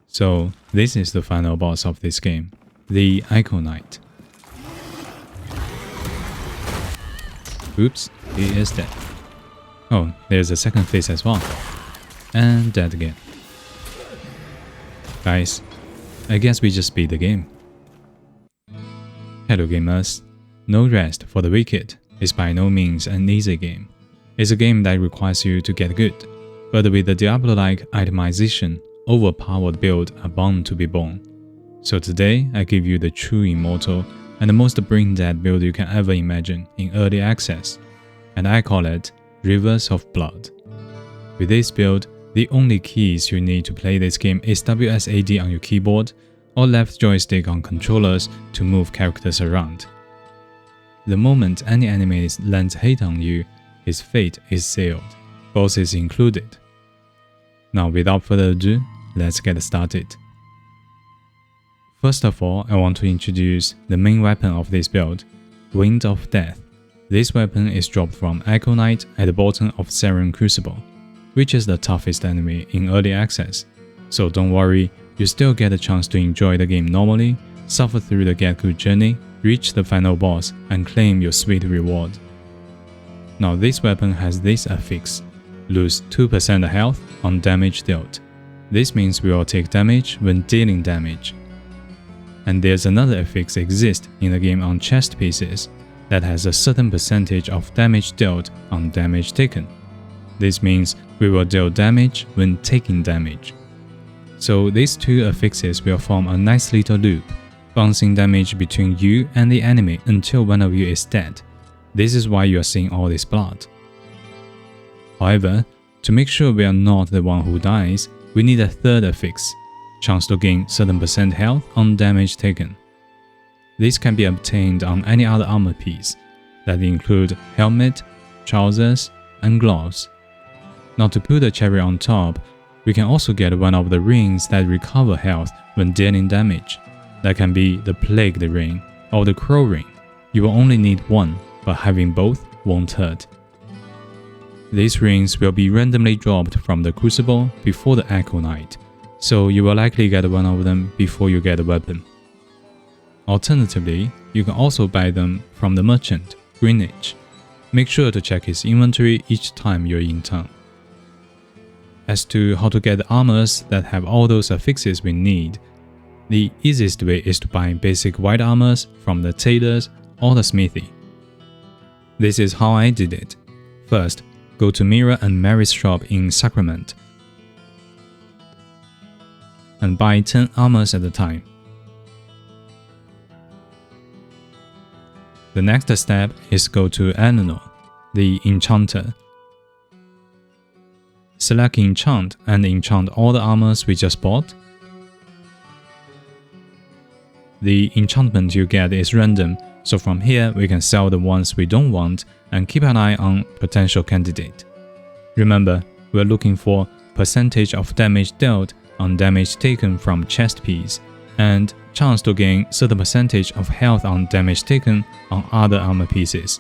So this is the final boss of this game, the Icon Knight. Oops, he is dead. Oh, there's a second phase as well. And dead again. Guys, I guess we just beat the game. Hello gamers. No Rest for the Wicked is by no means an easy game. It's a game that requires you to get good, but with the Diablo-like itemization, overpowered builds are bound to be born. So today, I give you the true Immortal and the most brain-dead build you can ever imagine in early access, and I call it Rivers of Blood. With this build, the only keys you need to play this game is WSAD on your keyboard or left joystick on controllers to move characters around. The moment any enemy lands hate on you, his fate is sealed, bosses included. Now without further ado, let's get started. First of all, I want to introduce the main weapon of this build, Wind of Death. This weapon is dropped from Icon Knight at the bottom of Siren Crucible, which is the toughest enemy in early access. So don't worry, you still get a chance to enjoy the game normally, suffer through the get good journey, reach the final boss, and claim your sweet reward. Now this weapon has this affix, lose 2% health on damage dealt. This means we will take damage when dealing damage. And there's another affix exist in the game on chest pieces that has a certain percentage of damage dealt on damage taken. This means we will deal damage when taking damage. So these two affixes will form a nice little loop, bouncing damage between you and the enemy until one of you is dead. This is why you are seeing all this blood. However, to make sure we are not the one who dies, we need a third affix, chance to gain certain percent health on damage taken. This can be obtained on any other armor piece, that include helmet, trousers, and gloves. Now to put the cherry on top, we can also get one of the rings that recover health when dealing damage. That can be the Plagued Ring or the Crow Ring. You will only need one, but having both won't hurt. These rings will be randomly dropped from the Crucible before the Icon Knight, so you will likely get one of them before you get a weapon. Alternatively, you can also buy them from the merchant, Greenwich. Make sure to check his inventory each time you're in town. As to how to get the armors that have all those affixes we need, the easiest way is to buy basic white armors from the tailors or the smithy. This is how I did it. First, go to Mira and Mary's shop in Sacrament and buy 10 armors at a time. The next step is go to Eleanor, the enchanter. Select Enchant and enchant all the armors we just bought. The enchantment you get is random, so from here we can sell the ones we don't want and keep an eye on potential candidate. Remember, we're looking for percentage of damage dealt on damage taken from chest piece, and chance to gain certain percentage of health on damage taken on other armor pieces.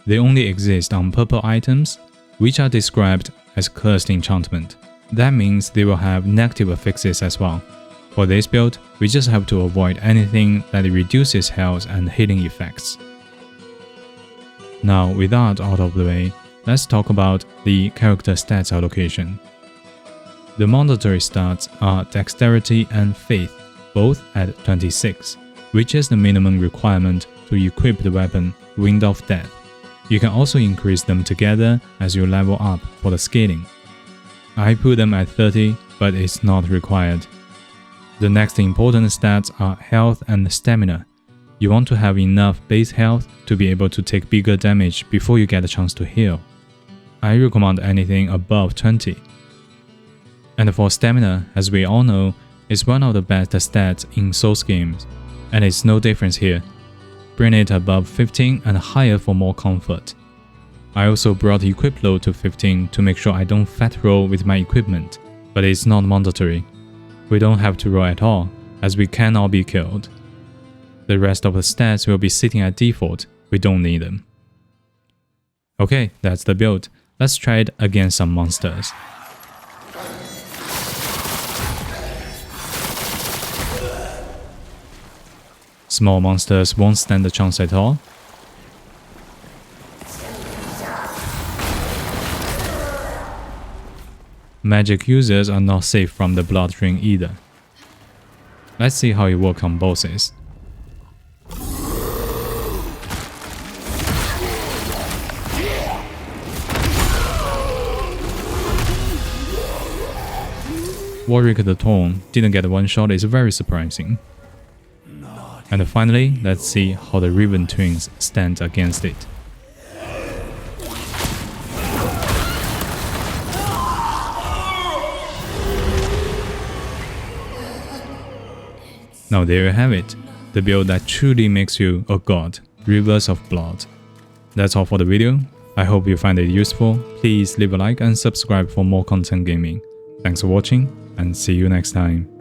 They only exist on purple items, which are described as cursed enchantment. That means they will have negative affixes as well. For this build, we just have to avoid anything that reduces health and healing effects. Now, with that out of the way, let's talk about the character stats allocation. The mandatory stats are Dexterity and Faith, both at 26, which is the minimum requirement to equip the weapon Wind of Death. You can also increase them together as you level up for the scaling. I put them at 30, but it's not required. The next important stats are Health and Stamina. You want to have enough base health to be able to take bigger damage before you get a chance to heal. I recommend anything above 20. And for Stamina, as we all know, is one of the best stats in Souls games, and it's no difference here. Bring it above 15 and higher for more comfort. I also brought equip load to 15 to make sure I don't fat roll with my equipment, but it's not mandatory. We don't have to roll at all, as we cannot be killed. The rest of the stats will be sitting at default, we don't need them. Okay, that's the build. Let's try it against some monsters. Small monsters won't stand a chance at all. Magic users are not safe from the blood drain either. Let's see how it works on bosses. Warwick the Torn didn't get one shot is very surprising. And finally, let's see how the Riven Twins stand against it. Now there you have it, the build that truly makes you a god, Rivers of Blood. That's all for the video. I hope you find it useful. Please leave a like and subscribe for more content gaming. Thanks for watching and see you next time.